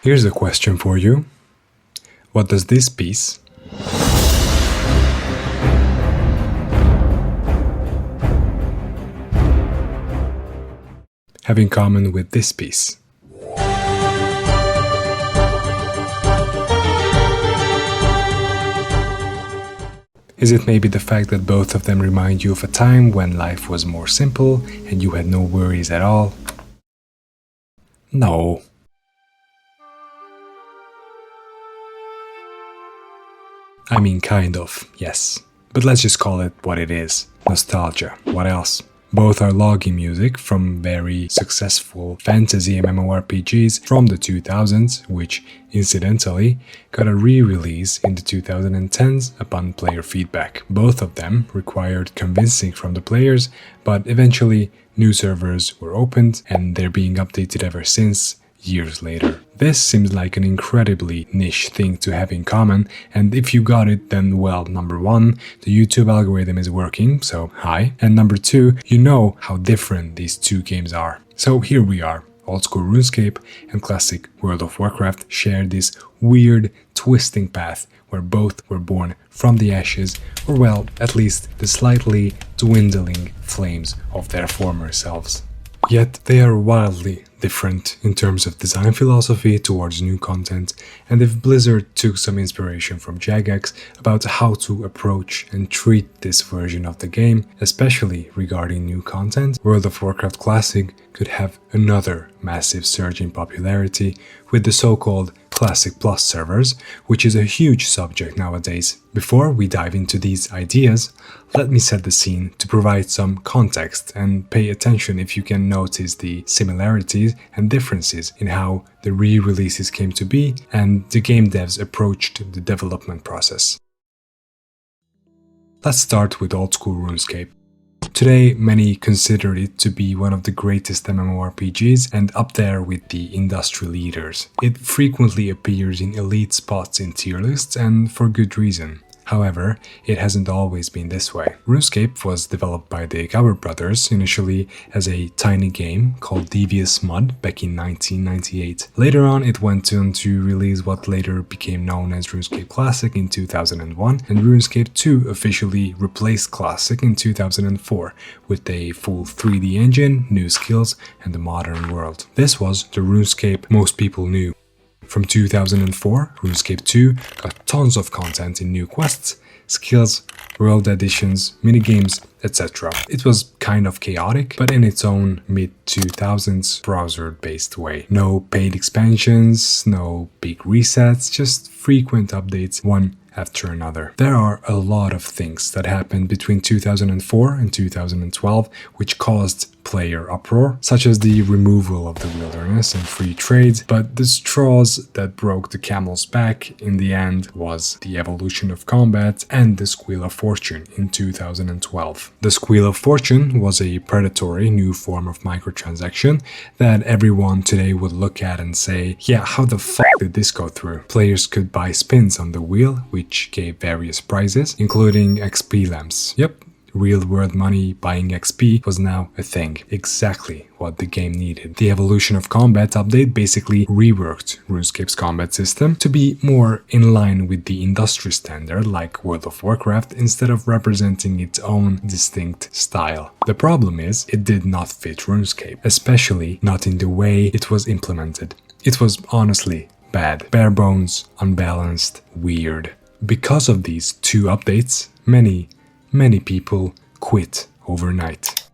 Here's a question for you. What does this piece have in common with this piece? Is it maybe the fact that both of them remind you of a time when life was more simple and you had no worries at all? No. I mean, kind of, yes. But let's just call it what it is. Nostalgia. What else? Both are logging music from very successful fantasy MMORPGs from the 2000s, which, incidentally, got a re-release in the 2010s upon player feedback. Both of them required convincing from the players, but eventually new servers were opened and they're being updated ever since, years later. This seems like an incredibly niche thing to have in common, and if you got it, then well, number one, the YouTube algorithm is working, so hi, and number two, you know how different these two games are. So here we are. Old school Runescape and classic World of Warcraft share this weird, twisting path where both were born from the ashes, or well, at least the slightly dwindling flames of their former selves. Yet they are wildly different in terms of design philosophy towards new content, and if Blizzard took some inspiration from Jagex about how to approach and treat this version of the game, especially regarding new content, World of Warcraft Classic could have another massive surge in popularity with the so-called Classic Plus servers, which is a huge subject nowadays. Before we dive into these ideas, let me set the scene to provide some context and pay attention if you can notice the similarities and differences in how the re-releases came to be and the game devs approached the development process. Let's start with old school RuneScape. Today, many consider it to be one of the greatest MMORPGs and up there with the industry leaders. It frequently appears in elite spots in tier lists, and for good reason. However, it hasn't always been this way. RuneScape was developed by the Gower brothers initially as a tiny game called Devious Mud back in 1998. Later on, it went on to release what later became known as RuneScape Classic in 2001, and RuneScape 2 officially replaced Classic in 2004 with a full 3D engine, new skills, and a modern world. This was the RuneScape most people knew. From 2004, RuneScape 2 got tons of content in new quests, skills, world additions, minigames, etc. It was kind of chaotic, but in its own mid-2000s browser-based way. No paid expansions, no big resets, just frequent updates, one after another. There are a lot of things that happened between 2004 and 2012 which caused player uproar, such as the removal of the wilderness and free trades, but the straws that broke the camel's back in the end was the evolution of combat and the Squeal of Fortune in 2012. The Squeal of Fortune was a predatory new form of microtransaction that everyone today would look at and say, yeah, how the fuck did this go through? Players could buy spins on the wheel, which gave various prizes, including XP lamps. Yep. Real-world money buying XP was now a thing, exactly what the game needed. The Evolution of Combat update basically reworked RuneScape's combat system to be more in line with the industry standard like World of Warcraft instead of representing its own distinct style. The problem is, it did not fit RuneScape, especially not in the way it was implemented. It was honestly bad, bare bones, unbalanced, weird. Because of these two updates, many people quit overnight.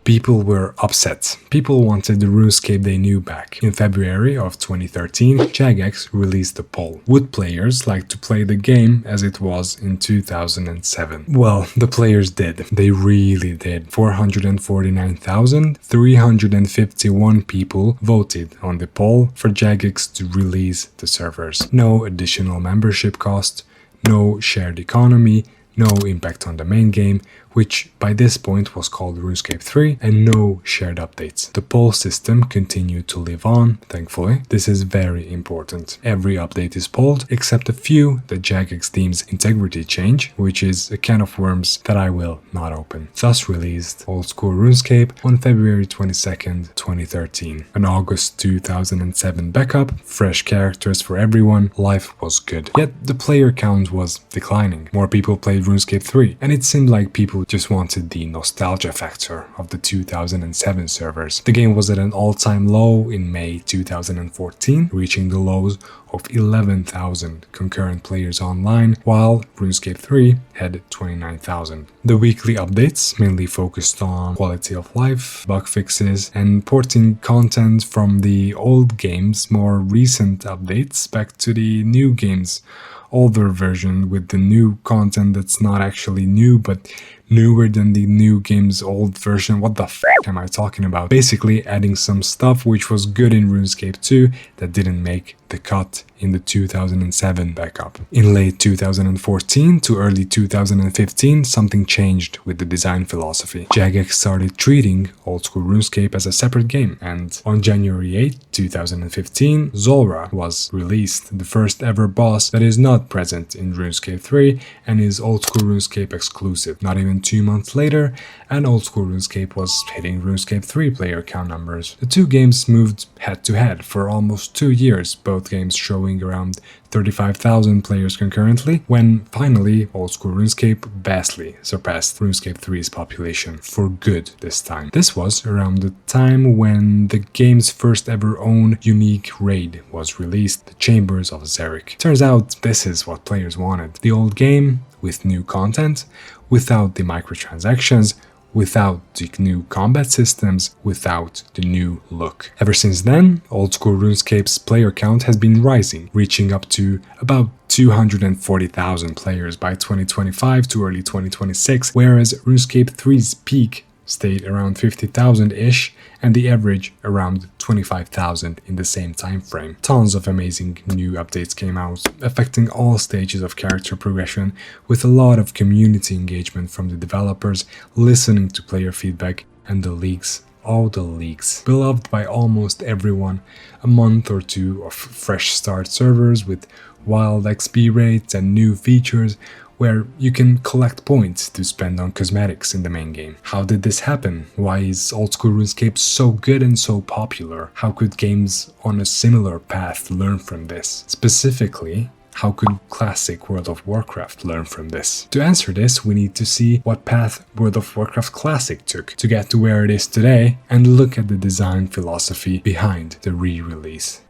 People were upset. People wanted the RuneScape they knew back. In February of 2013, Jagex released a poll. Would players like to play the game as it was in 2007? Well, the players did. They really did. 449,351 people voted on the poll for Jagex to release the servers. No additional membership cost, no shared economy, no impact on the main game, which by this point was called RuneScape 3, and no shared updates. The poll system continued to live on, thankfully. This is very important. Every update is polled, except a few that Jagex deems integrity change, which is a can of worms that I will not open. Thus released Old School RuneScape on February 22nd, 2013. An August 2007 backup, fresh characters for everyone, life was good. Yet the player count was declining. More people played RuneScape 3, and it seemed like people just wanted the nostalgia factor of the 2007 servers. The game was at an all-time low in May 2014, reaching the lows of 11,000 concurrent players online, while RuneScape 3 had 29,000. The weekly updates mainly focused on quality of life, bug fixes, and porting content from the old game's more recent updates back to the new game's older version with the new content that's not actually new but newer than the new game's old version. What the f am I talking about? Basically adding some stuff which was good in RuneScape 2 that didn't make the cut in the 2007 backup. In late 2014 to early 2015, something changed with the design philosophy. Jagex started treating Old School RuneScape as a separate game, and on January 8, 2015, Zulrah was released, the first ever boss that is not present in RuneScape 3 and is Old School RuneScape exclusive. Not even 2 months later, and Old School RuneScape was hitting RuneScape 3 player count numbers. The two games moved head to head for almost 2 years, both games showing around 35,000 players concurrently, when finally Old School RuneScape vastly surpassed RuneScape 3's population, for good this time. This was around the time when the game's first ever own unique raid was released, the Chambers of Xeric. Turns out this is what players wanted. The old game with new content, without the microtransactions, without the new combat systems, without the new look. Ever since then, Old School RuneScape's player count has been rising, reaching up to about 240,000 players by 2025 to early 2026, whereas RuneScape 3's peak stayed around 50,000-ish, and the average around 25,000 in the same time frame. Tons of amazing new updates came out, affecting all stages of character progression, with a lot of community engagement from the developers, listening to player feedback, and the leaks. All the leaks. Beloved by almost everyone, a month or two of fresh start servers with wild XP rates and new features where you can collect points to spend on cosmetics in the main game. How did this happen? Why is Old School RuneScape so good and so popular? How could games on a similar path learn from this? Specifically, how could Classic World of Warcraft learn from this? To answer this, we need to see what path World of Warcraft Classic took to get to where it is today, and look at the design philosophy behind the re-release.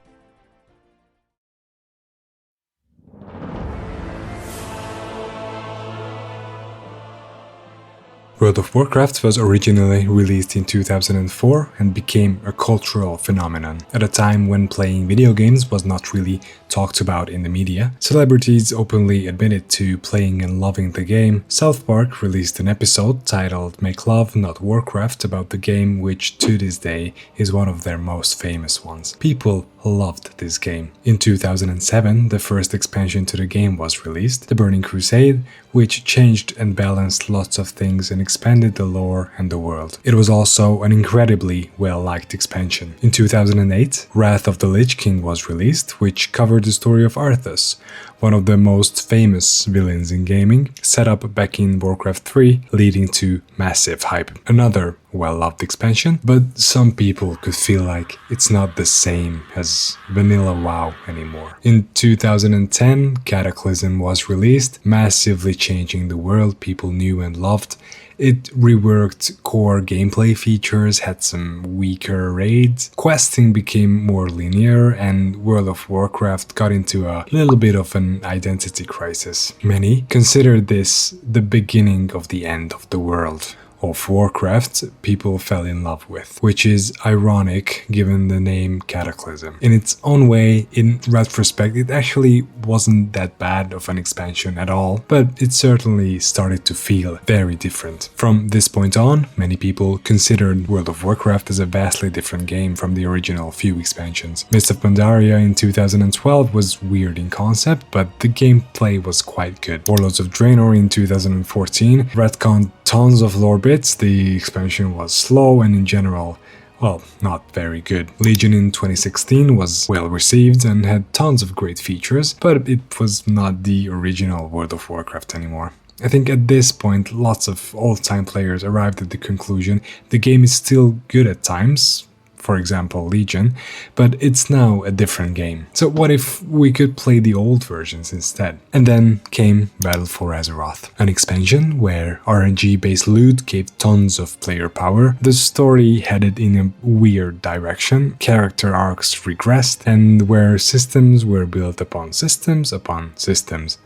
World of Warcraft was originally released in 2004 and became a cultural phenomenon. At a time when playing video games was not really talked about in the media, celebrities openly admitted to playing and loving the game. South Park released an episode titled Make Love Not Warcraft about the game, which to this day is one of their most famous ones. People loved this game. In 2007, the first expansion to the game was released, The Burning Crusade, which changed and balanced lots of things and expanded the lore and the world. It was also an incredibly well-liked expansion. In 2008, Wrath of the Lich King was released, which covered the story of Arthas, one of the most famous villains in gaming, set up back in Warcraft 3, leading to massive hype. Another well-loved expansion, but some people could feel like it's not the same as Vanilla WoW anymore. In 2010, Cataclysm was released, massively changing the world people knew and loved. It reworked core gameplay features, had some weaker raids, questing became more linear, and World of Warcraft got into a little bit of an identity crisis. Many considered this the beginning of the end of the world of Warcraft people fell in love with, which is ironic given the name Cataclysm. In its own way, in retrospect, it actually wasn't that bad of an expansion at all, but it certainly started to feel very different. From this point on, many people considered World of Warcraft as a vastly different game from the original few expansions. Mists of Pandaria in 2012 was weird in concept, but the gameplay was quite good. Warlords of Draenor in 2014 retconned tons of lore bits, the expansion was slow and in general, well, not very good. Legion in 2016 was well received and had tons of great features, but it was not the original World of Warcraft anymore. I think at this point, lots of old-time players arrived at the conclusion the game is still good at times, for example Legion, but it's now a different game. So what if we could play the old versions instead? And then came Battle for Azeroth, an expansion where RNG-based loot gave tons of player power, the story headed in a weird direction, character arcs regressed, and where systems were built upon systems upon systems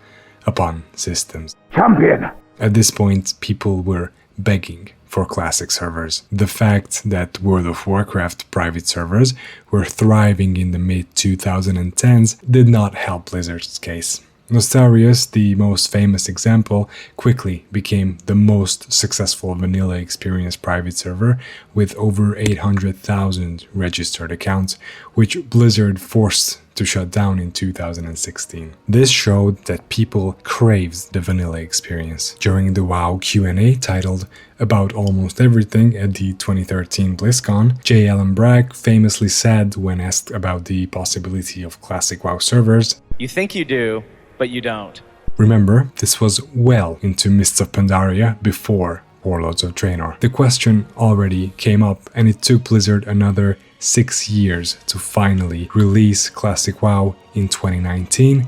upon systems. Champion! At this point, people were begging for classic servers. The fact that World of Warcraft private servers were thriving in the mid-2010s did not help Blizzard's case. Nostarius, the most famous example, quickly became the most successful vanilla experience private server with over 800,000 registered accounts, which Blizzard forced to shut down in 2016. This showed that people craved the vanilla experience. During the WoW Q&A titled About Almost Everything at the 2013 BlizzCon, J. Allen Bragg famously said when asked about the possibility of classic WoW servers, "You think you do, but you don't." Remember, this was well into Mists of Pandaria before Warlords of Draenor. The question already came up, and it took Blizzard another 6 years to finally release Classic WoW in 2019,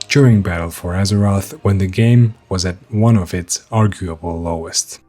during Battle for Azeroth, when the game was at one of its arguable lowest.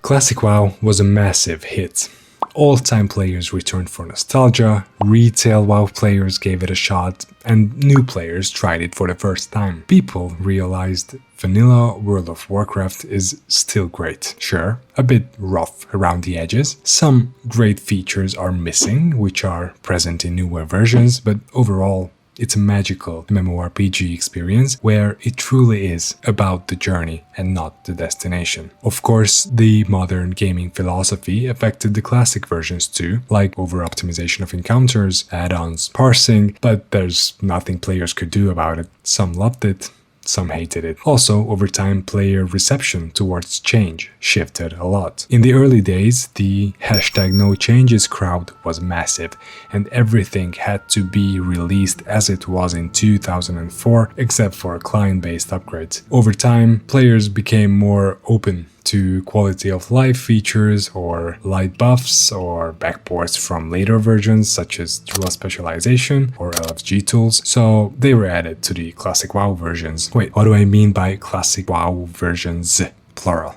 Classic WoW was a massive hit. All-time players returned for nostalgia, retail WoW players gave it a shot, and new players tried it for the first time. People realized Vanilla World of Warcraft is still great. Sure, a bit rough around the edges. Some great features are missing, which are present in newer versions, but overall, it's a magical MMORPG experience where it truly is about the journey and not the destination. Of course, the modern gaming philosophy affected the classic versions too, like over-optimization of encounters, add-ons, parsing, but there's nothing players could do about it. Some loved it, some hated it. Also, over time, player reception towards change shifted a lot. In the early days, the #NoChanges crowd was massive, and everything had to be released as it was in 2004, except for client-based upgrades. Over time, players became more open to quality of life features or light buffs or backports from later versions such as dual specialization or LFG tools, so they were added to the classic WoW versions. Wait, what do I mean by classic WoW versions? Plural.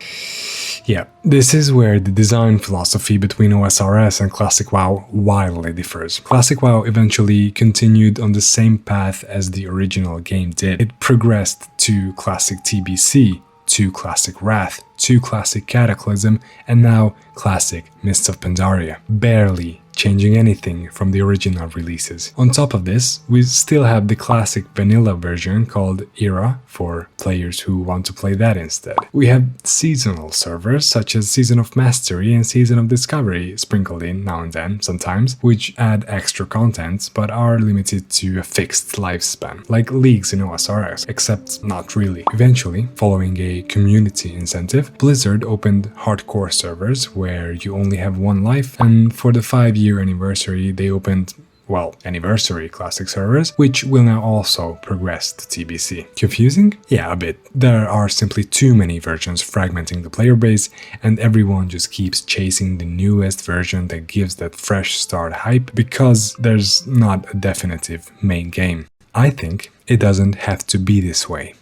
Yeah, this is where the design philosophy between OSRS and Classic WoW wildly differs. Classic WoW eventually continued on the same path as the original game did. It progressed to Classic TBC, to Classic Wrath, to Classic Cataclysm, and now Classic Mists of Pandaria, barely changing anything from the original releases. On top of this, we still have the classic vanilla version called Era for players who want to play that instead. We have seasonal servers such as Season of Mastery and Season of Discovery sprinkled in now and then sometimes, which add extra content but are limited to a fixed lifespan, like leagues in OSRS, except not really. Eventually, following a community incentive, Blizzard opened hardcore servers where you only have one life, and for the 5-year anniversary they opened, well, anniversary classic servers, which will now also progress to TBC. Confusing? Yeah, a bit. There are simply too many versions fragmenting the player base, and everyone just keeps chasing the newest version that gives that fresh start hype because there's not a definitive main game. I think it doesn't have to be this way.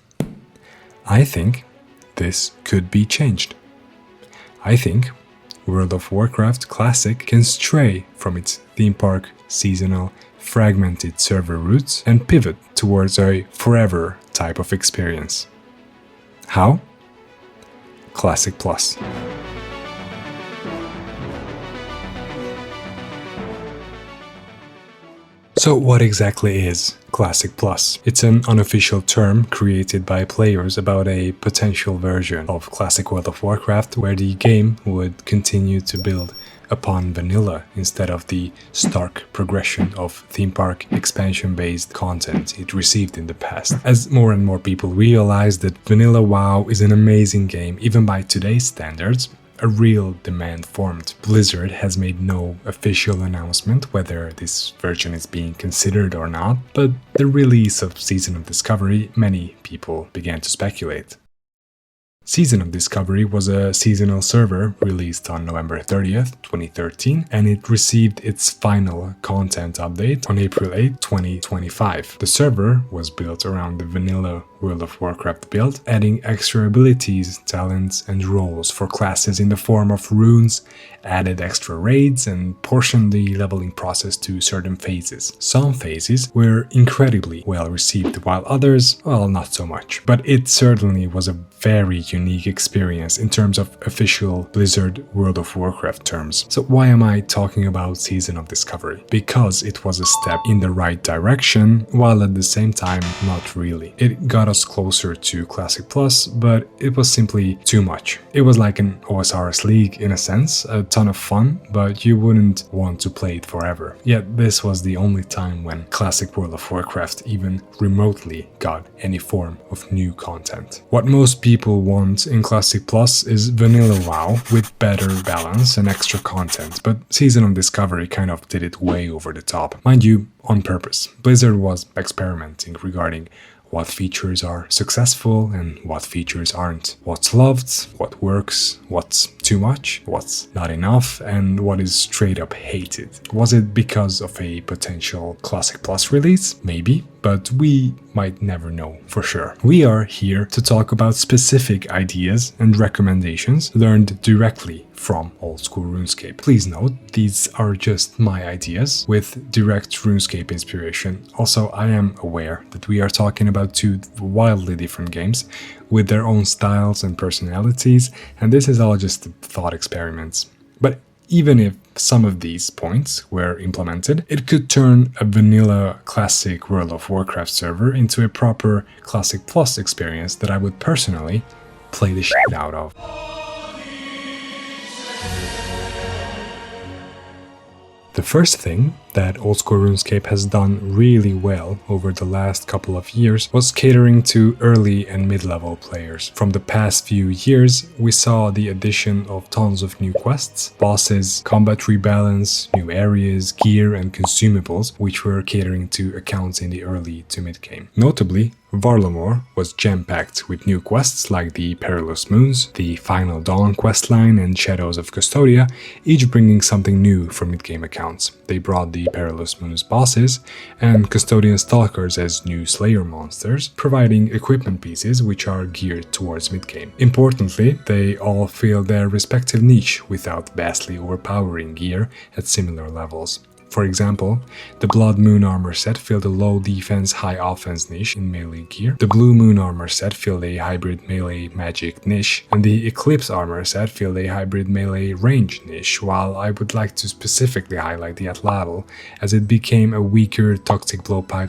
I think this could be changed. I think World of Warcraft Classic can stray from its theme park, seasonal, fragmented server roots and pivot towards a forever type of experience. How? Classic Plus. So what exactly is Classic Plus? It's an unofficial term created by players about a potential version of Classic World of Warcraft where the game would continue to build upon vanilla instead of the stark progression of theme park expansion-based content it received in the past. As more and more people realize that Vanilla WoW is an amazing game even by today's standards, a real demand formed. Blizzard has made no official announcement whether this version is being considered or not, but the release of Season of Discovery, many people began to speculate. Season of Discovery was a seasonal server released on November 30th, 2013, and it received its final content update on April 8, 2025. The server was built around the Vanilla World of Warcraft build, adding extra abilities, talents, and roles for classes in the form of runes, added extra raids, and portioned the leveling process to certain phases. Some phases were incredibly well received, while others, well, not so much. But it certainly was a very unique experience in terms of official Blizzard World of Warcraft terms. So why am I talking about Season of Discovery? Because it was a step in the right direction, while at the same time not really. It got us closer to Classic Plus, but it was simply too much. It was like an OSRS League in a sense, a ton of fun, but you wouldn't want to play it forever. Yet this was the only time when Classic World of Warcraft even remotely got any form of new content. What most people want in Classic Plus is Vanilla WoW with better balance and extra content, but Season of Discovery kind of did it way over the top. Mind you, on purpose. Blizzard was experimenting regarding what features are successful and what features aren't, what's loved, what works, what's too much, what's not enough, and what is straight up hated. Was it because of a potential Classic Plus release? Maybe, but we might never know for sure. We are here to talk about specific ideas and recommendations learned directly from old school RuneScape. Please note, these are just my ideas with direct RuneScape inspiration. Also, I am aware that we are talking about two wildly different games with their own styles and personalities, and this is all just thought experiments. But even if some of these points were implemented, it could turn a vanilla classic World of Warcraft server into a proper Classic Plus experience that I would personally play the shit out of. The first thing that old school RuneScape has done really well over the last couple of years was catering to early and mid-level players. From the past few years, we saw the addition of tons of new quests, bosses, combat rebalance, new areas, gear and consumables, which were catering to accounts in the early to mid-game. Notably, Varlamore was jam-packed with new quests like the Perilous Moons, the Final Dawn questline, and Shadows of Custodia, each bringing something new for mid-game accounts. They brought the Perilous Moons bosses and Custodian Stalkers as new Slayer monsters, providing equipment pieces which are geared towards mid-game. Importantly, they all fill their respective niche without vastly overpowering gear at similar levels. For example, the Blood Moon armor set filled a low defense, high offense niche in melee gear, the Blue Moon armor set filled a hybrid melee magic niche, and the Eclipse armor set filled a hybrid melee range niche, while I would like to specifically highlight the Atlatl, as it became a weaker toxic blowpipe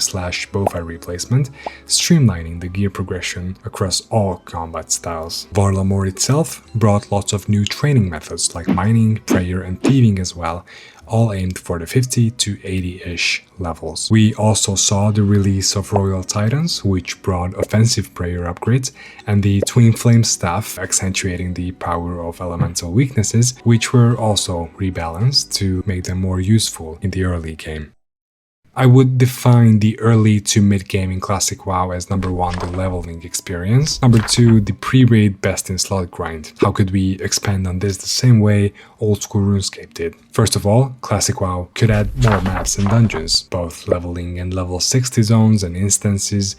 / bowfire replacement, streamlining the gear progression across all combat styles. Varlamore itself brought lots of new training methods like mining, prayer, and thieving as well, all aimed for the 50 to 80-ish levels. We also saw the release of Royal Titans, which brought offensive prayer upgrades, and the Twin Flame Staff, accentuating the power of elemental weaknesses, which were also rebalanced to make them more useful in the early game. I would define the early to mid-game in Classic WoW as number 1, the leveling experience, number 2, the pre-raid best in slot grind. How could we expand on this the same way old school RuneScape did? First of all, Classic WoW could add more maps and dungeons, both leveling and level 60 zones and instances,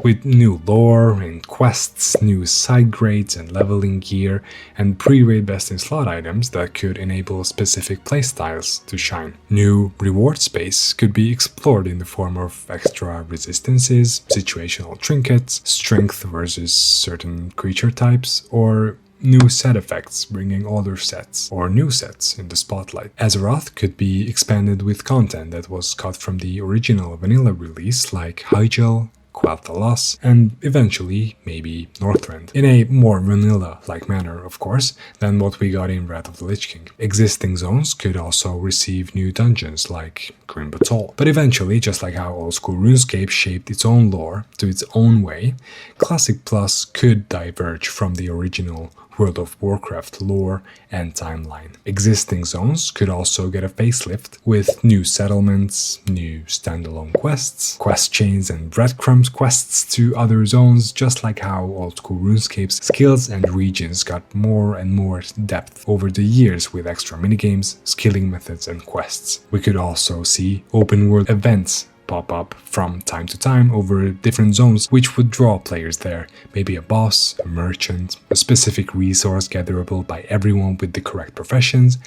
with new lore and quests, new side grades and leveling gear, and pre-raid best in slot items that could enable specific playstyles to shine. New reward space could be explored in the form of extra resistances, situational trinkets, strength versus certain creature types, or new set effects, bringing older sets or new sets in the spotlight. Azeroth could be expanded with content that was cut from the original vanilla release, like Hyjal, Quel'Thalas, and eventually maybe Northrend, in a more vanilla-like manner, of course, than what we got in Wrath of the Lich King. Existing zones could also receive new dungeons like Grim Batol. But eventually, just like how old school RuneScape shaped its own lore to its own way, Classic Plus could diverge from the original World of Warcraft lore and timeline. Existing zones could also get a facelift with new settlements, new standalone quests, quest chains and breadcrumbs quests to other zones, just like how old school RuneScape's skills and regions got more and more depth over the years with extra minigames, skilling methods and quests. We could also see open world events pop up from time to time over different zones, which would draw players there. Maybe a boss, a merchant, a specific resource gatherable by everyone with the correct professions,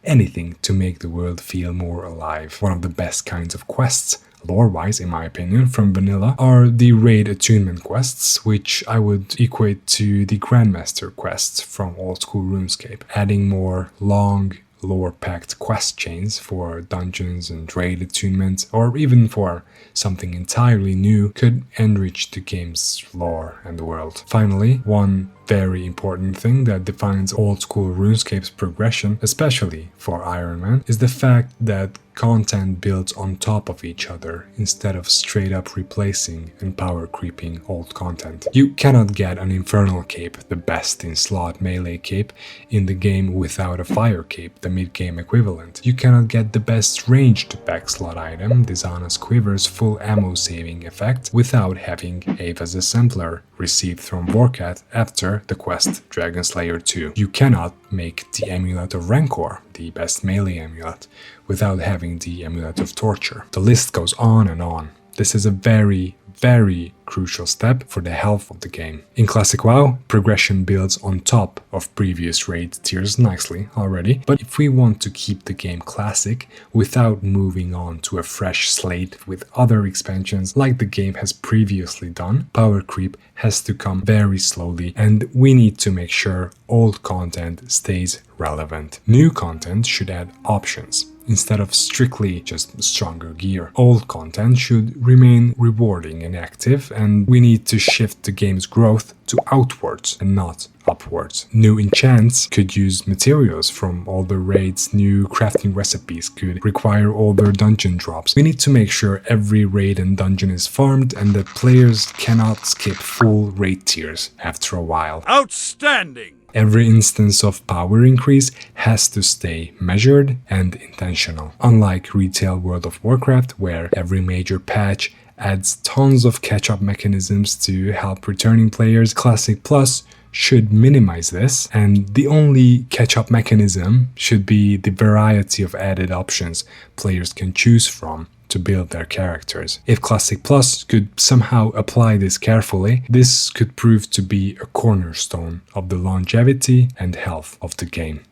anything to make the world feel more alive. One of the best kinds of quests, lore-wise in my opinion, from vanilla are the raid attunement quests, which I would equate to the Grandmaster quests from old school RuneScape, adding more long, lore-packed quest chains for dungeons and raid attunement, or even for something entirely new, could enrich the game's lore and the world. Finally, one very important thing that defines old school RuneScape's progression, especially for Iron Man, is the fact that content builds on top of each other instead of straight up replacing and power creeping old content. You cannot get an Infernal Cape, the best in slot melee cape, in the game without a Fire Cape, the mid-game equivalent. You cannot get the best ranged backslot item, Dishonest Quiver's full ammo saving effect, without having Ava's Assembler received from Vorkat after the quest Dragon Slayer 2. You cannot make the Amulet of Rancor, the best melee amulet, without having the Amulet of Torture. The list goes on and on. This is a very crucial step for the health of the game. In Classic WoW, progression builds on top of previous raid tiers nicely already, but if we want to keep the game classic without moving on to a fresh slate with other expansions like the game has previously done, power creep has to come very slowly, and we need to make sure old content stays relevant. New content should add options instead of strictly just stronger gear. Old content should remain rewarding and active, and we need to shift the game's growth to outwards and not upwards. New enchants could use materials from older raids, new crafting recipes could require older dungeon drops. We need to make sure every raid and dungeon is farmed and that players cannot skip full raid tiers after a while. Outstanding! Every instance of power increase has to stay measured and intentional. Unlike retail World of Warcraft, where every major patch adds tons of catch-up mechanisms to help returning players, Classic Plus should minimize this, and the only catch-up mechanism should be the variety of added options players can choose from to build their characters. If Classic Plus could somehow apply this carefully, this could prove to be a cornerstone of the longevity and health of the game.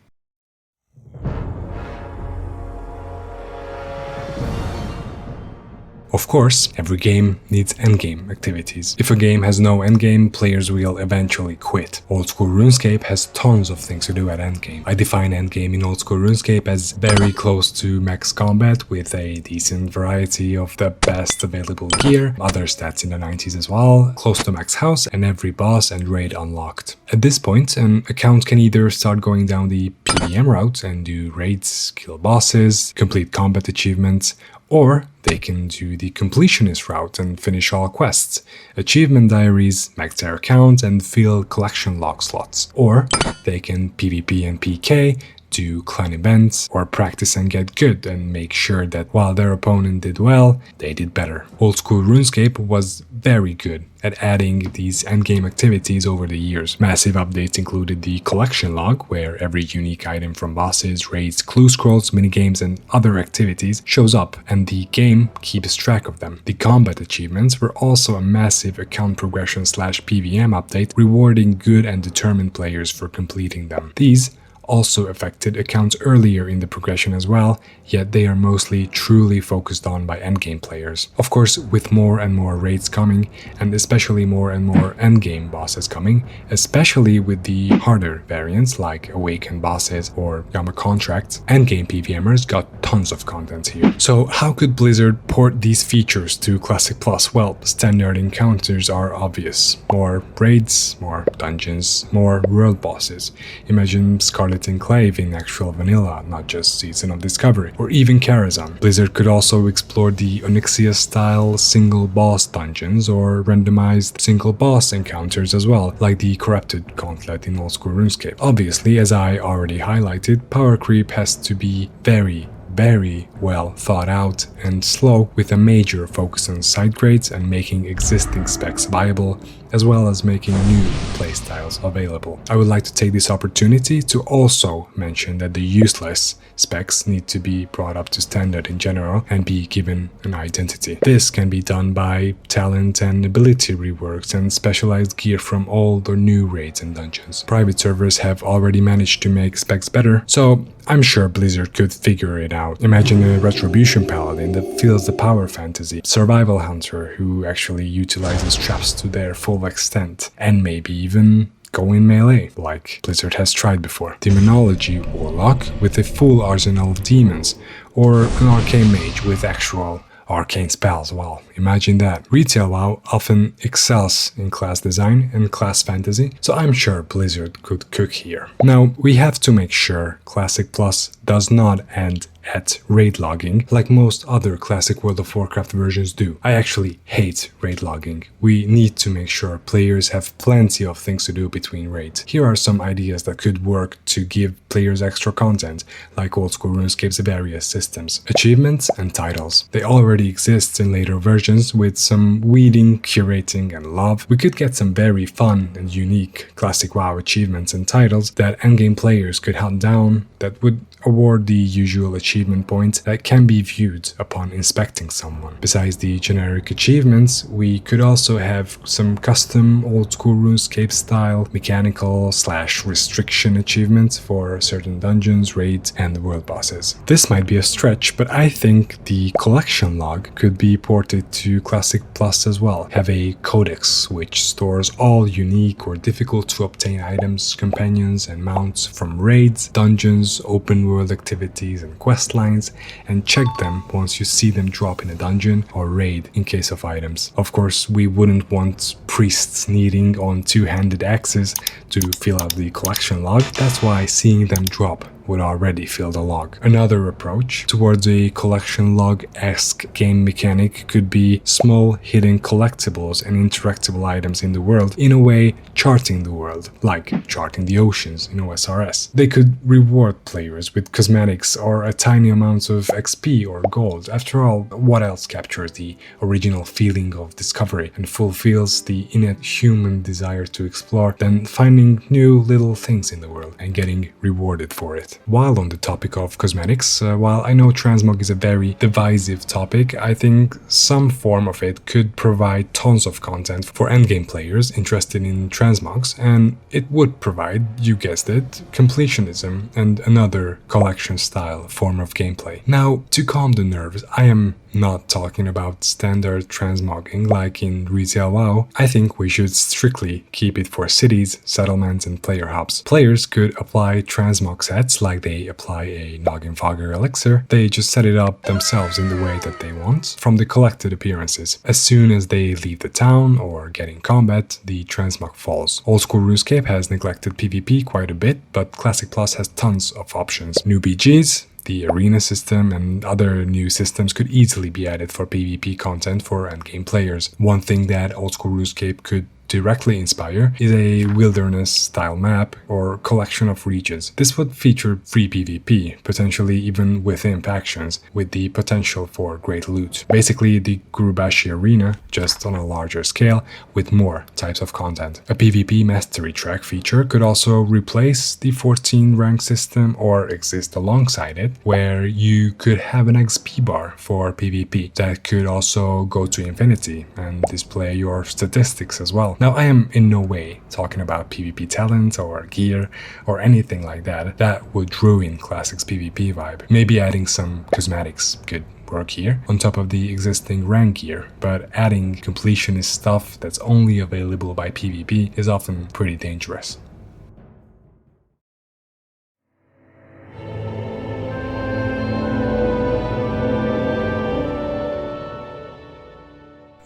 Of course, every game needs endgame activities. If a game has no endgame, players will eventually quit. Old school RuneScape has tons of things to do at endgame. I define endgame in old school RuneScape as very close to max combat with a decent variety of the best available gear, other stats in the 90s as well, close to max house, and every boss and raid unlocked. At this point, an account can either start going down the PvM route and do raids, kill bosses, complete combat achievements, or they can do the completionist route and finish all quests, achievement diaries, max their account, and fill collection log slots. Or they can PvP and PK, do clan events, or practice and get good and make sure that while their opponent did well, they did better. Old school RuneScape was very good at adding these endgame activities over the years. Massive updates included the collection log, where every unique item from bosses, raids, clue scrolls, minigames, and other activities shows up, and the game keeps track of them. The combat achievements were also a massive account progression / PvM update, rewarding good and determined players for completing them. These also affected accounts earlier in the progression as well, yet they are mostly truly focused on by endgame players. Of course, with more and more raids coming, and especially more and more endgame bosses coming, especially with the harder variants like Awakened bosses or Gamma contracts, endgame PvMers got tons of content here. So how could Blizzard port these features to Classic Plus? Well, standard encounters are obvious. More raids, more dungeons, more world bosses. Imagine Scarlet Enclave in actual vanilla, not just Season of Discovery, or even Karazhan. Blizzard could also explore the Onyxia-style single boss dungeons or randomized single boss encounters as well, like the Corrupted Gauntlet in old school RuneScape. Obviously, as I already highlighted, power creep has to be very well thought out and slow, with a major focus on side grades and making existing specs viable, as well as making new playstyles available. I would like to take this opportunity to also mention that the useless specs need to be brought up to standard in general and be given an identity. This can be done by talent and ability reworks and specialized gear from old or new raids and dungeons. Private servers have already managed to make specs better, so I'm sure Blizzard could figure it out. Imagine a Retribution Paladin that feels the power fantasy, Survival Hunter who actually utilizes traps to their full extent, and maybe even go in melee, like Blizzard has tried before. Demonology Warlock with a full arsenal of demons, or an arcane mage with actual arcane spells. Wow, imagine that. Retail WoW often excels in class design and class fantasy, so I'm sure Blizzard could cook here. Now, we have to make sure Classic Plus does not end at raid logging like most other classic World of Warcraft versions do. I actually hate raid logging. We need to make sure players have plenty of things to do between raids. Here are some ideas that could work to give players extra content, like old school RuneScape's various systems. Achievements and titles. They already exist in later versions. With some weeding, curating and love, we could get some very fun and unique classic WoW achievements and titles that endgame players could hunt down, that would award the usual achievement points that can be viewed upon inspecting someone. Besides the generic achievements, we could also have some custom old school RuneScape style mechanical / restriction achievements for certain dungeons, raids and world bosses. This might be a stretch, but I think the collection log could be ported to Classic Plus as well. Have a codex which stores all unique or difficult to obtain items, companions and mounts from raids, dungeons, open world activities and quest lines, and check them once you see them drop in a dungeon or raid in case of items. Of course, we wouldn't want priests needing on two-handed axes to fill out the collection log. That's why seeing them drop would already fill the log. Another approach towards a collection log-esque game mechanic could be small hidden collectibles and interactable items in the world, in a way charting the world, like charting the oceans in OSRS. They could reward players with cosmetics or a tiny amount of XP or gold. After all, what else captures the original feeling of discovery and fulfills the innate human desire to explore than finding new little things in the world and getting rewarded for it? While on the topic of cosmetics, while I know transmog is a very divisive topic, I think some form of it could provide tons of content for endgame players interested in transmogs, and it would provide, you guessed it, completionism and another collection style form of gameplay. Now, to calm the nerves, I am not talking about standard transmogging like in retail WoW. I think we should strictly keep it for cities, settlements and player hubs. Players could apply transmog sets like they apply a Noggin Fogger elixir. They just set it up themselves in the way that they want from the collected appearances. As soon as they leave the town or get in combat, the transmog falls. Old school RuneScape has neglected PvP quite a bit, but Classic Plus has tons of options. New BGs, the arena system and other new systems could easily be added for PvP content for endgame players. One thing that old school RuneScape could directly inspire is a wilderness style map or collection of regions. This would feature free PvP, potentially even with imp actions, with the potential for great loot. Basically the Gurubashi arena, just on a larger scale with more types of content. A PvP mastery track feature could also replace the 14 rank system or exist alongside it, where you could have an XP bar for PvP that could also go to infinity and display your statistics as well. Now, I am in no way talking about PvP talent or gear or anything like that. That would ruin Classic's PvP vibe. Maybe adding some cosmetics could work here on top of the existing rank gear, but adding completionist stuff that's only available by PvP is often pretty dangerous.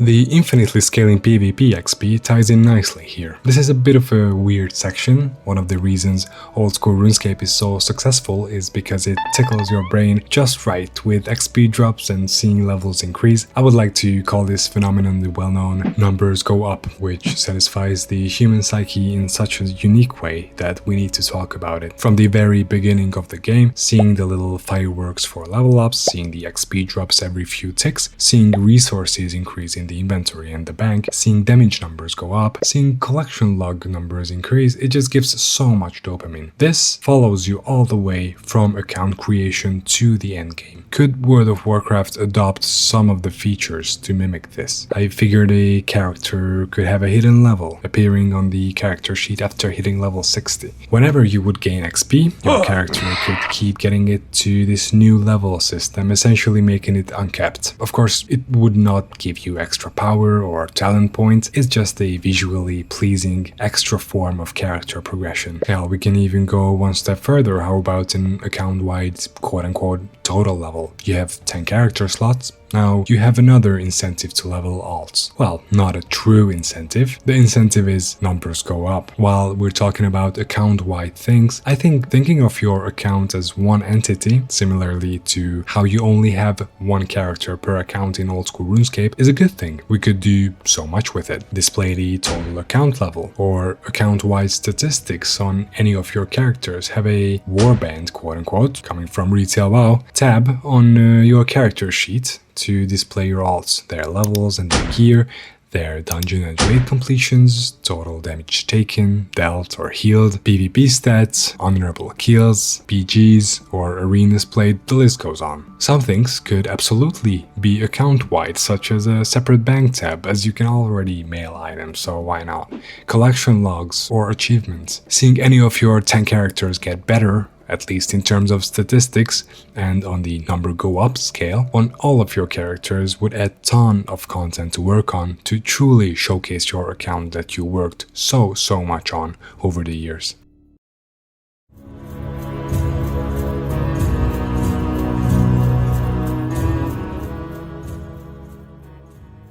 The infinitely scaling PvP XP ties in nicely here. This is a bit of a weird section. One of the reasons old school RuneScape is so successful is because it tickles your brain just right with XP drops and seeing levels increase. I would like to call this phenomenon the well-known numbers go up, which satisfies the human psyche in such a unique way that we need to talk about it. From the very beginning of the game, seeing the little fireworks for level ups, seeing the XP drops every few ticks, seeing resources increase in the inventory and the bank, seeing damage numbers go up, seeing collection log numbers increase, it just gives so much dopamine. This follows you all the way from account creation to the endgame. Could World of Warcraft adopt some of the features to mimic this? I figured a character could have a hidden level appearing on the character sheet after hitting level 60. Whenever you would gain XP, your character could keep getting it to this new level system, essentially making it uncapped. Of course, it would not give you extra power or talent points, it's just a visually pleasing extra form of character progression. Hell, we can even go one step further. How about an account-wide quote-unquote total level? You have 10 character slots. Now, you have another incentive to level alts. Well, not a true incentive. The incentive is numbers go up. While we're talking about account-wide things, I think thinking of your account as one entity, similarly to how you only have one character per account in old school RuneScape, is a good thing. We could do so much with it. Display the total account level, or account-wide statistics on any of your characters. Have a warband, quote-unquote, coming from Retail WoW, tab on your character sheet to display your alts, their levels and their gear, their dungeon and raid completions, total damage taken, dealt or healed, PvP stats, honorable kills, PGs, or arenas played, the list goes on. Some things could absolutely be account-wide, such as a separate bank tab, as you can already mail items, so why not? Collection logs or achievements. Seeing any of your 10 characters get better, at least in terms of statistics, and on the number go up scale, on all of your characters would add ton of content to work on to truly showcase your account that you worked so much on over the years.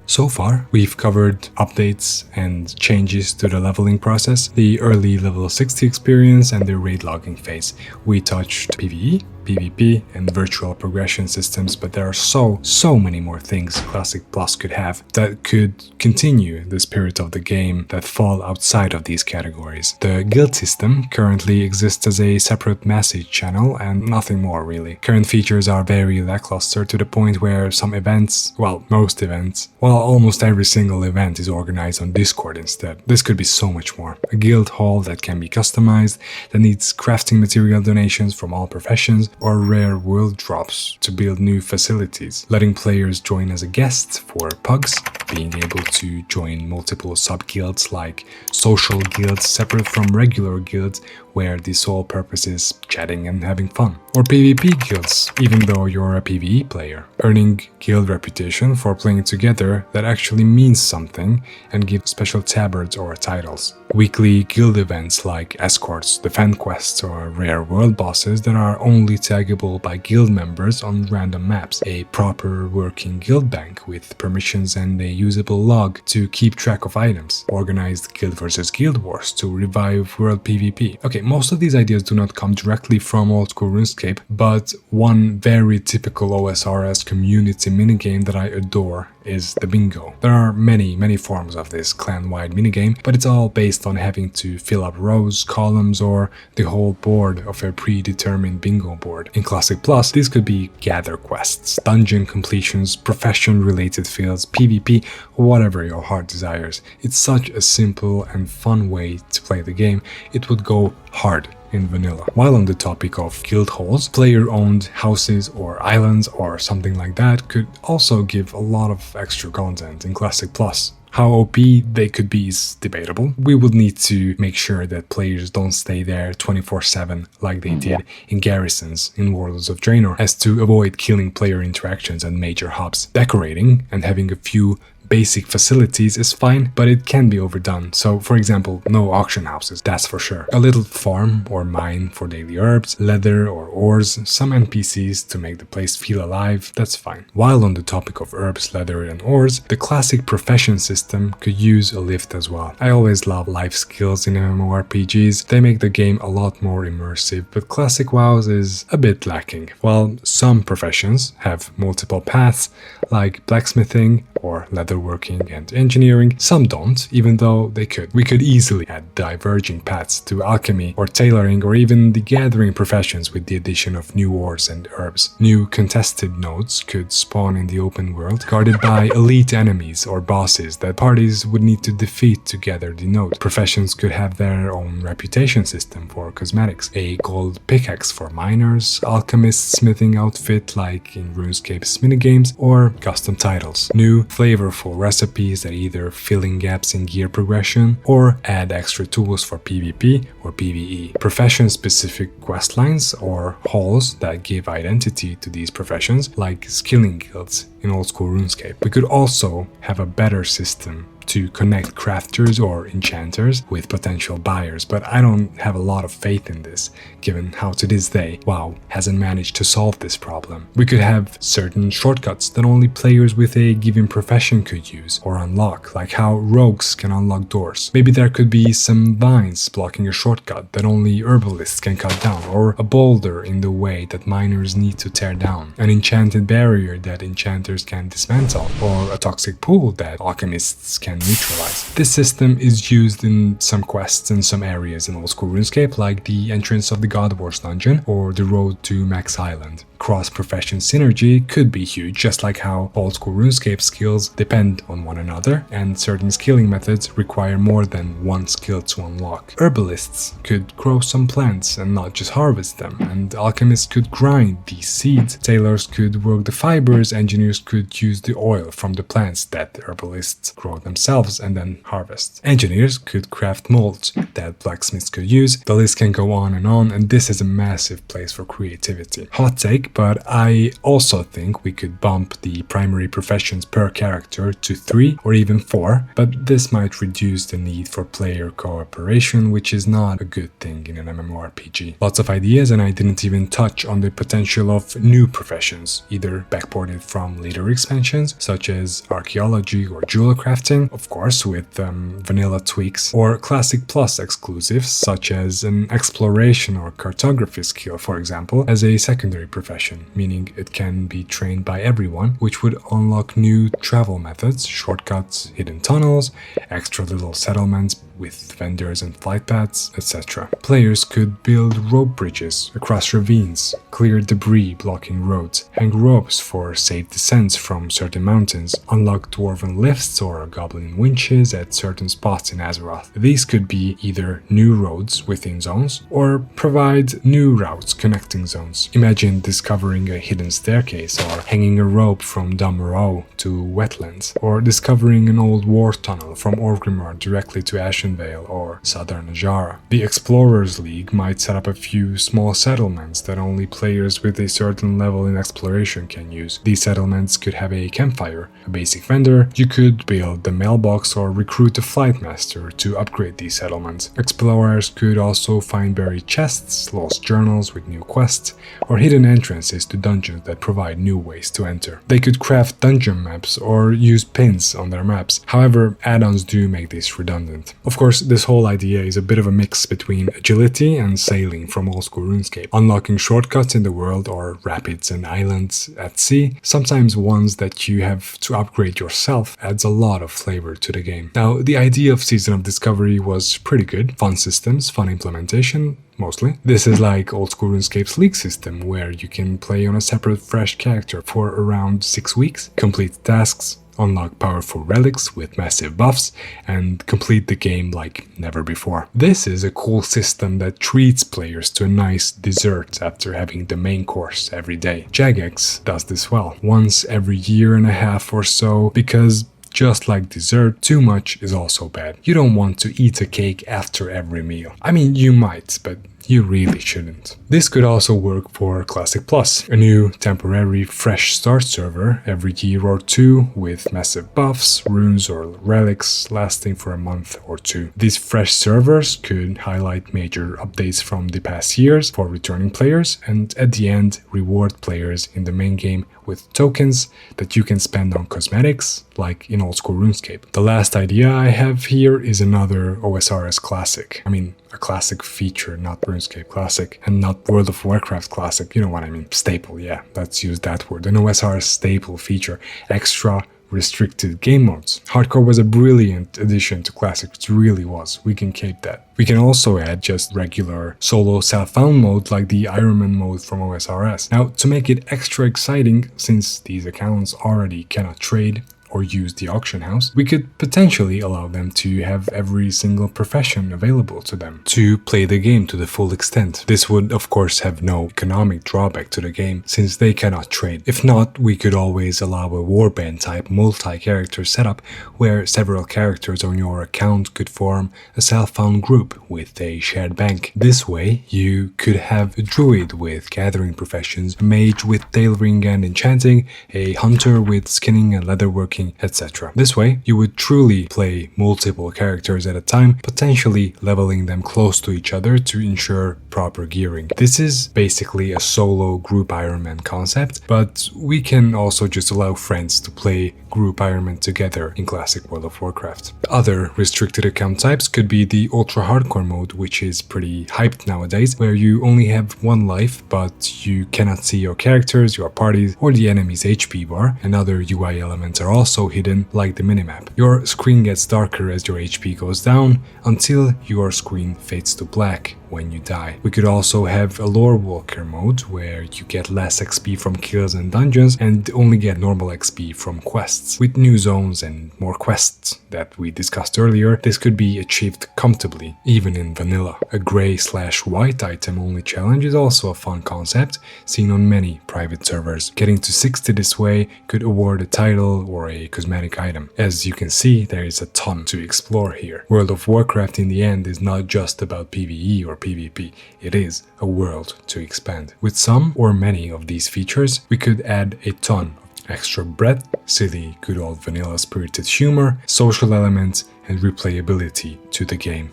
So far, we've covered updates and changes to the leveling process, the early level 60 experience, and the raid logging phase. We touched PvE, PvP, and virtual progression systems, but there are so many more things Classic Plus could have that could continue the spirit of the game that fall outside of these categories. The guild system currently exists as a separate message channel and nothing more really. Current features are very lackluster to the point where some events, well, most events, while almost every single event is organized on Discord instead. This could be so much more. A guild hall that can be customized, that needs crafting material donations from all professions, or rare world drops to build new facilities, letting players join as a guest for pugs, being able to join multiple sub-guilds like social guilds separate from regular guilds where the sole purpose is chatting and having fun, or PvP guilds, even though you're a PvE player, earning guild reputation for playing together that actually means something and give special tabards or titles. Weekly guild events like escorts, defend quests, or rare world bosses that are only taggable by guild members on random maps. A proper working guild bank with permissions and a usable log to keep track of items. Organized guild versus guild wars to revive world PvP. Okay, most of these ideas do not come directly from old school RuneScape, but one very typical OSRS community minigame that I adore is the bingo. There are many forms of this clan-wide minigame, but it's all based on having to fill up rows, columns, or the whole board of a predetermined bingo board. In Classic Plus, these could be gather quests, dungeon completions, profession-related fields, PvP, whatever your heart desires. It's such a simple and fun way to play the game. It would go hard in vanilla. While on the topic of guild halls, player-owned houses or islands or something like that could also give a lot of extra content in Classic Plus. How OP they could be is debatable. We would need to make sure that players don't stay there 24/7 like they did in garrisons in Warlords of Draenor, as to avoid killing player interactions at major hubs. Decorating and having a few basic facilities is fine, but it can be overdone. So for example, no auction houses, that's for sure. A little farm or mine for daily herbs, leather or ores, some NPCs to make the place feel alive, that's fine. While on the topic of herbs, leather and ores, the classic profession system could use a lift as well. I always love life skills in MMORPGs, they make the game a lot more immersive, but classic WoWs is a bit lacking. While some professions have multiple paths, like blacksmithing or leatherworking and engineering, some don't, even though they could. We could easily add diverging paths to alchemy or tailoring or even the gathering professions with the addition of new ores and herbs. New contested nodes could spawn in the open world, guarded by elite enemies or bosses that parties would need to defeat to gather the node. Professions could have their own reputation system for cosmetics, a gold pickaxe for miners, alchemist smithing outfit like in Runescape's minigames, or custom titles. New flavorful recipes that either fill in gaps in gear progression or add extra tools for PvP or PvE. Profession-specific questlines or halls that give identity to these professions, like skilling guilds in old school RuneScape. We could also have a better system to connect crafters or enchanters with potential buyers, but I don't have a lot of faith in this, given how to this day WoW hasn't managed to solve this problem. We could have certain shortcuts that only players with a given profession could use or unlock, like how rogues can unlock doors. Maybe there could be some vines blocking a shortcut that only herbalists can cut down, or a boulder in the way that miners need to tear down, an enchanted barrier that enchanters can dismantle, or a toxic pool that alchemists can neutralize. This system is used in some quests in some areas in old school RuneScape, like the entrance of the God Wars dungeon or the road to Max Island. Cross-profession synergy could be huge, just like how old school RuneScape skills depend on one another, and certain skilling methods require more than one skill to unlock. Herbalists could grow some plants and not just harvest them, and alchemists could grind these seeds, tailors could work the fibers, engineers could use the oil from the plants that herbalists grow themselves and then harvest. Engineers could craft molds that blacksmiths could use. The list can go on, and this is a massive place for creativity. Hot take, but I also think we could bump the primary professions per character to 3 or even 4, but this might reduce the need for player cooperation, which is not a good thing in an MMORPG. Lots of ideas, and I didn't even touch on the potential of new professions, either backported from later expansions, such as archaeology or jewel crafting, of course with vanilla tweaks, or classic plus exclusives, such as an exploration or cartography skill, for example, as a secondary profession, meaning it can be trained by everyone, which would unlock new travel methods, shortcuts, hidden tunnels, extra little settlements with vendors and flight paths, etc. Players could build rope bridges across ravines, clear debris blocking roads, hang ropes for safe descents from certain mountains, unlock dwarven lifts or goblin winches at certain spots in Azeroth. These could be either new roads within zones or provide new routes connecting zones. Imagine discovering a hidden staircase, or hanging a rope from Damaro to wetlands, or discovering an old war tunnel from Orgrimmar directly to Ashenvale or Southern Ajara. The Explorers League might set up a few small settlements that only players with a certain level in exploration can use. These settlements could have a campfire, a basic vendor, you could build the mailbox or recruit a flight master to upgrade these settlements. Explorers could also find buried chests, lost journals with new quests, or hidden entrances to dungeons that provide new ways to enter. They could craft dungeon maps or use pins on their maps. However, add-ons do make this redundant. Of course, this whole idea is a bit of a mix between agility and sailing from old school RuneScape, unlocking shortcuts in the world or rapids and islands at sea, sometimes ones that you have to upgrade yourself, adds a lot of flavor to the game. Now, the idea of Season of Discovery was pretty good. Fun systems, fun implementation, mostly. This is like old school RuneScape's League system, where you can play on a separate fresh character for around 6 weeks, complete tasks, unlock powerful relics with massive buffs, and complete the game like never before. This is a cool system that treats players to a nice dessert after having the main course every day. Jagex does this well, once every year and a half or so, because just like dessert, too much is also bad. You don't want to eat a cake after every meal. I mean, you might, but You really shouldn't. This could also work for Classic Plus, a new temporary fresh start server every year or two with massive buffs, runes or relics lasting for a month or two. These fresh servers could highlight major updates from the past years for returning players and at the end reward players in the main game with tokens that you can spend on cosmetics like in old school RuneScape. The last idea I have here is another OSRS Classic. I mean, a classic feature, not RuneScape Classic, and not World of Warcraft Classic, you know what I mean. Staple, yeah, let's use that word. An OSRS staple feature, extra restricted game modes. Hardcore was a brilliant addition to Classic, it really was. We can keep that. We can also add just regular solo self-found mode like the Ironman mode from OSRS. Now, to make it extra exciting, since these accounts already cannot trade or use the auction house, we could potentially allow them to have every single profession available to them to play the game to the full extent. This would of course have no economic drawback to the game since they cannot trade. If not, we could always allow a warband type multi-character setup where several characters on your account could form a self-found group with a shared bank. This way you could have a druid with gathering professions, a mage with tailoring and enchanting, a hunter with skinning and leatherworking, etc. This way, you would truly play multiple characters at a time, potentially leveling them close to each other to ensure proper gearing. This is basically a solo group Ironman concept, but we can also just allow friends to play group Ironman together in Classic World of Warcraft. Other restricted account types could be the ultra hardcore mode, which is pretty hyped nowadays, where you only have one life, but you cannot see your characters, your parties, or the enemy's HP bar, and other UI elements are also hidden like the minimap. Your screen gets darker as your HP goes down until your screen fades to black when you die. We could also have a lore walker mode where you get less XP from kills and dungeons and only get normal XP from quests. With new zones and more quests that we discussed earlier, this could be achieved comfortably, even in vanilla. A grey/white item only challenge is also a fun concept seen on many private servers. Getting to 60 this way could award a title or a cosmetic item. As you can see, there is a ton to explore here. World of Warcraft in the end is not just about PvE or PvP, it is a world to expand. With some or many of these features, we could add a ton of extra breadth, silly, good old vanilla spirited humor, social elements, and replayability to the game.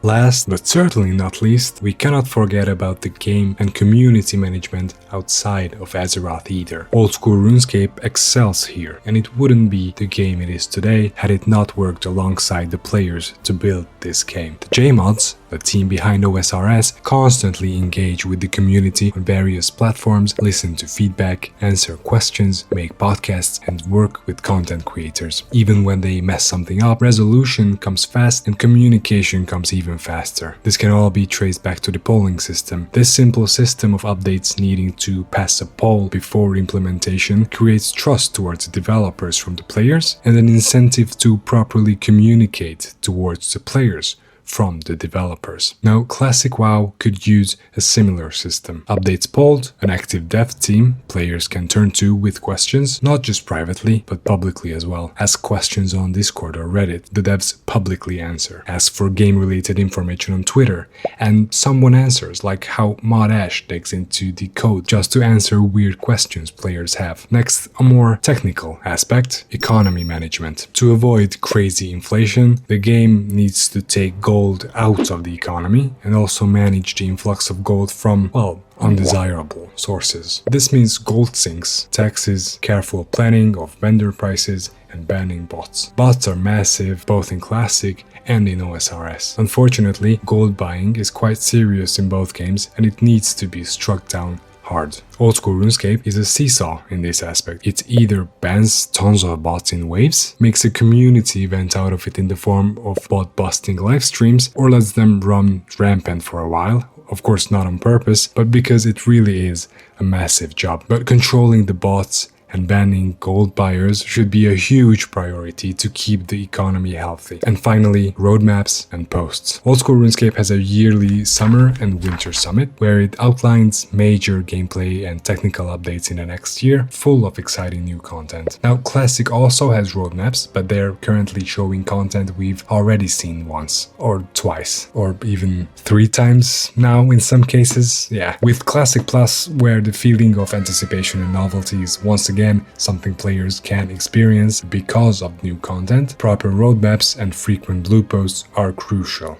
Last, but certainly not least, we cannot forget about the game and community management outside of Azeroth either. Old school RuneScape excels here, and it wouldn't be the game it is today had it not worked alongside the players to build this game. The JMods, the team behind OSRS, constantly engage with the community on various platforms, listen to feedback, answer questions, make podcasts, and work with content creators. Even when they mess something up, resolution comes fast and communication comes even faster. This can all be traced back to the polling system. This simple system of updates needing to pass a poll before implementation creates trust towards the developers from the players and an incentive to properly communicate towards the players from the developers. Now, Classic WoW could use a similar system. Updates polled, an active dev team players can turn to with questions, not just privately, but publicly as well. Ask questions on Discord or Reddit, the devs publicly answer. Ask for game-related information on Twitter, and someone answers, like how Mod Ash digs into the code just to answer weird questions players have. Next, a more technical aspect, economy management. To avoid crazy inflation, the game needs to take gold out of the economy and also manage the influx of gold from, well, undesirable sources. This means gold sinks, taxes, careful planning of vendor prices, and banning bots. Bots are massive both in Classic and in OSRS. Unfortunately, gold buying is quite serious in both games and it needs to be struck down hard. Old school RuneScape is a seesaw in this aspect. It either bans tons of bots in waves, makes a community event out of it in the form of bot busting live streams, or lets them run rampant for a while. Of course not on purpose, but because it really is a massive job. But controlling the bots and banning gold buyers should be a huge priority to keep the economy healthy. And finally, roadmaps and posts. Old School RuneScape has a yearly summer and winter summit where it outlines major gameplay and technical updates in the next year, full of exciting new content. Now, Classic also has roadmaps, but they're currently showing content we've already seen once, or twice, or even 3 times now in some cases. Yeah, with Classic Plus, where the feeling of anticipation and novelty is once again something players can experience because of new content, proper roadmaps and frequent blue posts are crucial.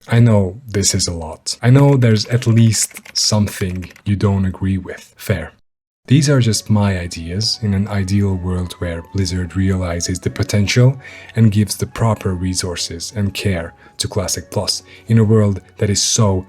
I know this is a lot. I know there's at least something you don't agree with. Fair. These are just my ideas in an ideal world where Blizzard realizes the potential and gives the proper resources and care to Classic Plus in a world that is so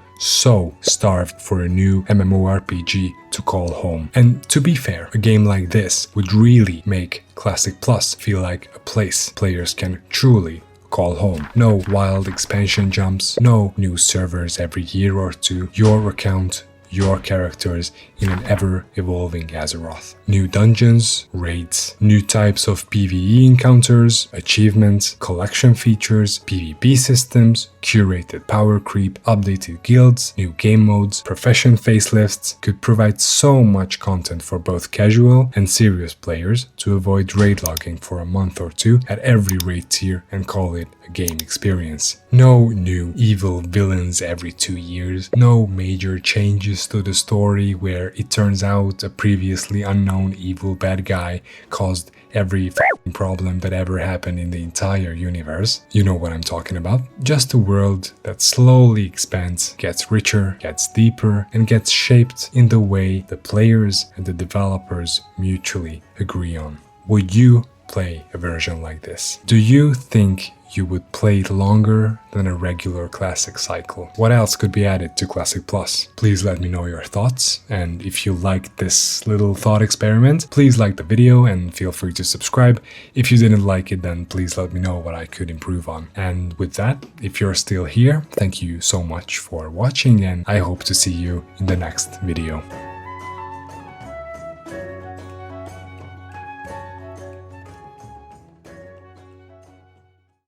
starved for a new MMORPG to call home. And to be fair, a game like this would really make Classic Plus feel like a place players can truly call home. No wild expansion jumps, no new servers every year or two, your account, your characters in an ever-evolving Azeroth. New dungeons, raids, new types of PvE encounters, achievements, collection features, PvP systems, curated power creep, updated guilds, new game modes, profession facelifts could provide so much content for both casual and serious players to avoid raid logging for a month or two at every raid tier and call it a game experience. No new evil villains every 2 years, no major changes to the story where it turns out a previously unknown evil bad guy caused every problem that ever happened in the entire universe. You know what I'm talking about. Just a world that slowly expands, gets richer, gets deeper, and gets shaped in the way the players and the developers mutually agree on. Would you play a version like this? Do you think you would play it longer than a regular Classic cycle? What else could be added to Classic Plus? Please let me know your thoughts, and if you liked this little thought experiment, please like the video and feel free to subscribe. If you didn't like it, then please let me know what I could improve on. And with that, if you're still here, thank you so much for watching, and I hope to see you in the next video.